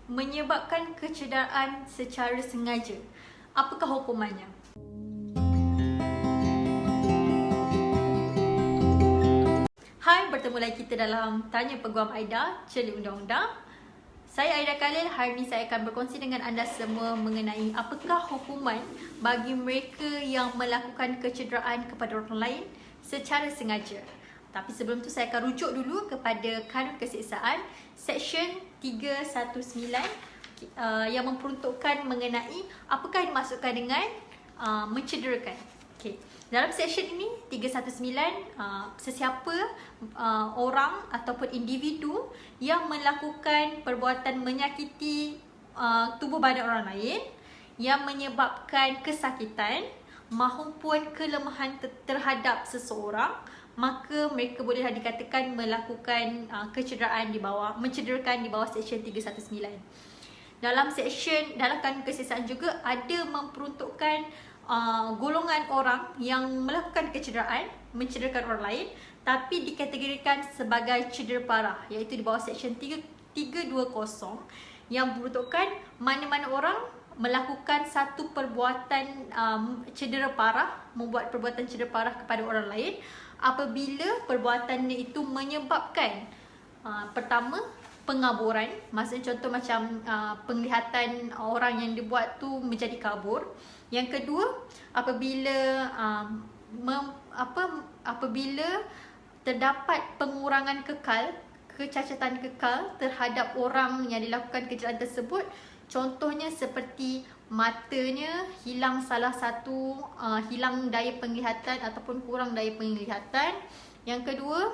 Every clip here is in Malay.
menyebabkan kecederaan secara sengaja. Apakah hukumannya? Hai, bertemu lagi kita dalam Tanya Peguam Aida, Celik Undang-Undang. Saya Aida Khalil. Hari ini saya akan berkongsi dengan anda semua mengenai apakah hukuman bagi mereka yang melakukan kecederaan kepada orang lain secara sengaja. Tapi sebelum tu saya akan rujuk dulu kepada Kanun Keseksaan Seksyen 319 yang memperuntukkan mengenai apakah yang dimaksudkan dengan mencederakan. Okay. Dalam seksyen ini 319, sesiapa orang ataupun individu yang melakukan perbuatan menyakiti tubuh badan orang lain yang menyebabkan kesakitan maupun kelemahan terhadap seseorang, maka mereka bolehlah dikatakan melakukan kecederaan di bawah, mencederakan di bawah seksyen 319. Dalam Kanun Keseksaan juga ada memperuntukkan golongan orang yang melakukan kecederaan, mencederakan orang lain tapi dikategorikan sebagai cedera parah, iaitu di bawah seksyen 320 yang memperuntukkan mana-mana orang melakukan satu perbuatan cedera parah, membuat perbuatan cedera parah kepada orang lain apabila perbuatannya itu menyebabkan pertama, pengaburan. Maksudnya contoh macam penglihatan orang yang dibuat tu menjadi kabur. Yang kedua, apabila terdapat pengurangan kekal, kecacatan kekal terhadap orang yang dilakukan kecederaan tersebut. Contohnya seperti matanya hilang salah satu, hilang daya penglihatan ataupun kurang daya penglihatan. Yang kedua,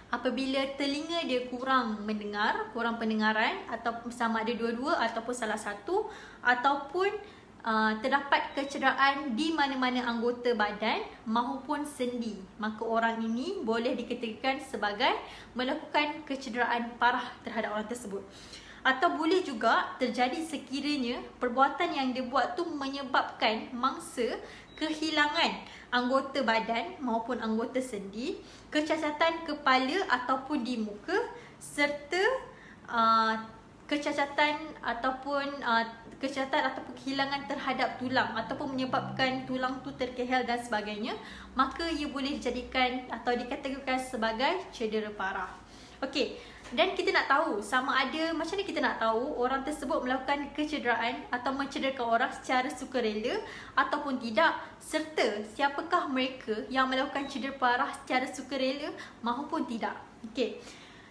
apabila telinga dia kurang mendengar, kurang pendengaran, atau sama ada dua-dua ataupun salah satu, ataupun terdapat kecederaan di mana-mana anggota badan maupun sendi, maka orang ini boleh dikategorikan sebagai melakukan kecederaan parah terhadap orang tersebut. Atau boleh juga terjadi sekiranya perbuatan yang dia buat tu menyebabkan mangsa kehilangan anggota badan maupun anggota sendi, kecacatan kepala ataupun di muka, serta kecacatan ataupun kehilangan terhadap tulang ataupun menyebabkan tulang tu terkehel dan sebagainya, maka ia boleh dijadikan atau dikategorikan sebagai cedera parah. Okey, dan kita nak tahu sama ada, macam mana kita nak tahu orang tersebut melakukan kecederaan atau mencederakan orang secara sukarela ataupun tidak, serta siapakah mereka yang melakukan cedera parah secara sukarela maupun tidak. Okey,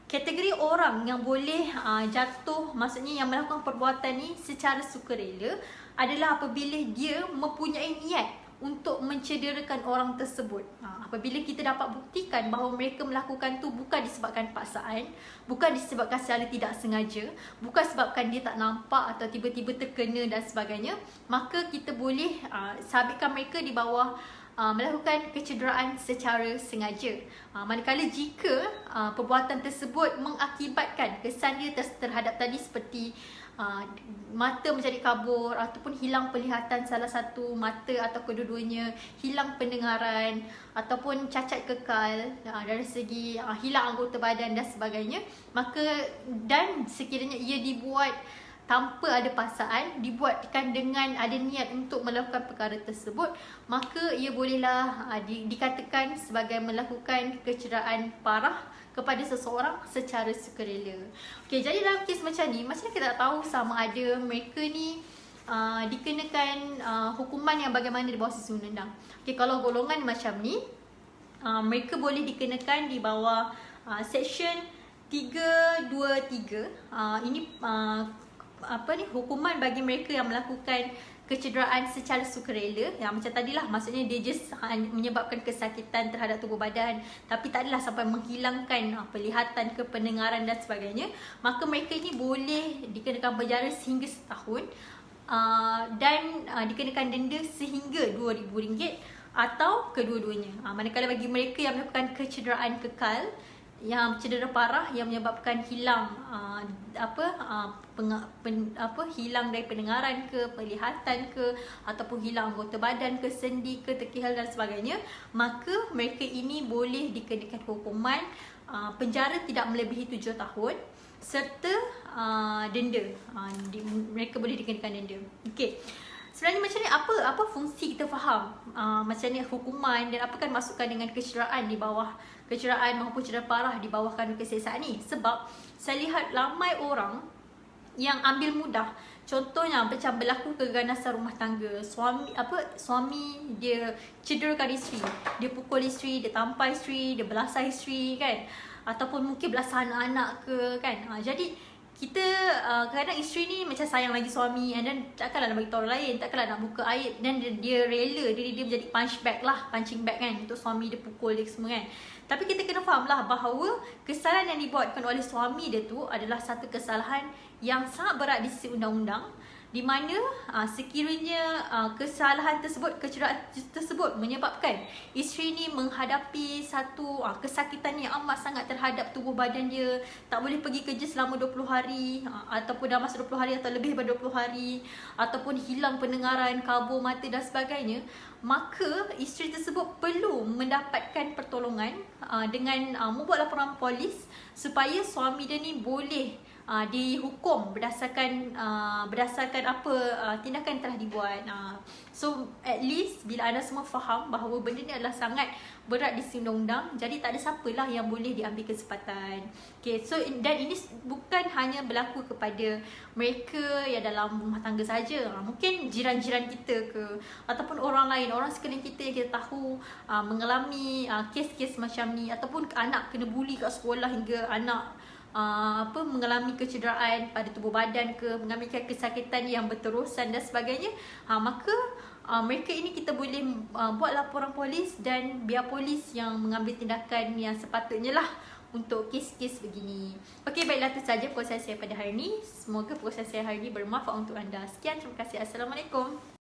kategori orang yang boleh jatuh, maksudnya yang melakukan perbuatan ni secara sukarela adalah apabila dia mempunyai niat untuk mencederakan orang tersebut. Apabila kita dapat buktikan bahawa mereka melakukan tu bukan disebabkan paksaan, bukan disebabkan secara tidak sengaja, bukan sebabkan dia tak nampak atau tiba-tiba terkena dan sebagainya, maka kita boleh sabitkan mereka di bawah melakukan kecederaan secara sengaja. Manakala jika perbuatan tersebut mengakibatkan kesan dia terhadap tadi seperti mata menjadi kabur ataupun hilang penglihatan salah satu mata atau kedua-duanya, hilang pendengaran ataupun cacat kekal dari segi hilang anggota badan dan sebagainya, maka dan sekiranya ia dibuat tanpa ada paksaan, dibuatkan dengan ada niat untuk melakukan perkara tersebut, maka ia bolehlah dikatakan sebagai melakukan kecederaan parah kepada seseorang secara sukarela. Okey, jadi dalam kes macam ni, macam mana kita tak tahu sama ada mereka ni dikenakan hukuman yang bagaimana di bawah sisi undang-undang. Okey, kalau golongan macam ni, mereka boleh dikenakan di bawah seksyen 323. Ini hukuman bagi mereka yang melakukan kecederaan secara sukarela, yang macam tadilah, maksudnya dia just menyebabkan kesakitan terhadap tubuh badan tapi tak adalah sampai menghilangkan penglihatan ke pendengaran dan sebagainya, maka mereka ini boleh dikenakan penjara sehingga setahun dan dikenakan denda sehingga RM2,000 atau kedua-duanya. Manakala bagi mereka yang melakukan kecederaan kekal, yang cedera parah yang menyebabkan hilang hilang dari pendengaran ke, penglihatan ke, ataupun hilang anggota badan ke, sendi ke, terkehel dan sebagainya, maka mereka ini boleh dikenakan hukuman penjara tidak melebihi 7 tahun serta denda. Mereka boleh dikenakan denda. Okey. Sebenarnya macam ni, apa fungsi kita faham macam ni hukuman dan apa kan masukkan dengan kecederaan di bawah, kecederaan maupun cedera parah di bawah kandung keseksaan ni. Sebab saya lihat ramai orang yang ambil mudah. Contohnya macam berlaku keganasan rumah tangga. Suami dia cederakan isteri, dia pukul isteri, dia tampar isteri, dia belasah isteri kan, ataupun mungkin belasah anak-anak ke kan. Jadi kita kadang isteri ni macam sayang lagi suami, and then takkanlah nak bagi tahu orang lain, takkanlah nak buka aib, dan dia rela diri dia menjadi punching bag kan untuk suami dia pukul dia semua kan. Tapi kita kena faham lah bahawa kesalahan yang dibuatkan oleh suami dia tu adalah satu kesalahan yang sangat berat di sisi undang-undang, di mana sekiranya kesalahan tersebut, kecederaan tersebut menyebabkan isteri ni menghadapi satu kesakitan yang amat sangat terhadap tubuh badan dia, tak boleh pergi kerja selama 20 hari ataupun dalam masa 20 hari atau lebih daripada 20 hari, ataupun hilang pendengaran, kabur mata dan sebagainya, maka isteri tersebut perlu mendapatkan pertolongan dengan membuat laporan polis supaya suami dia ni boleh dihukum berdasarkan apa tindakan yang telah dibuat. So at least bila anda semua faham bahawa benda ni adalah sangat berat di sisi undang-undang, jadi tak ada siapalah yang boleh diambil kesempatan. Okay, so dan ini bukan hanya berlaku kepada mereka yang dalam rumah tangga saja. Mungkin jiran-jiran kita ke, ataupun orang lain, orang sekeliling kita yang kita tahu mengalami kes-kes macam ni, ataupun anak kena buli kat sekolah hingga anak mengalami kecederaan pada tubuh badan ke, mengalami kesakitan yang berterusan dan sebagainya, maka mereka ini kita boleh buat laporan polis dan biar polis yang mengambil tindakan yang sepatutnya lah untuk kes-kes begini. Okey, baiklah, itu saja perkongsian saya pada hari ini. Semoga perkongsian saya hari ini bermanfaat untuk anda. Sekian, terima kasih. Assalamualaikum.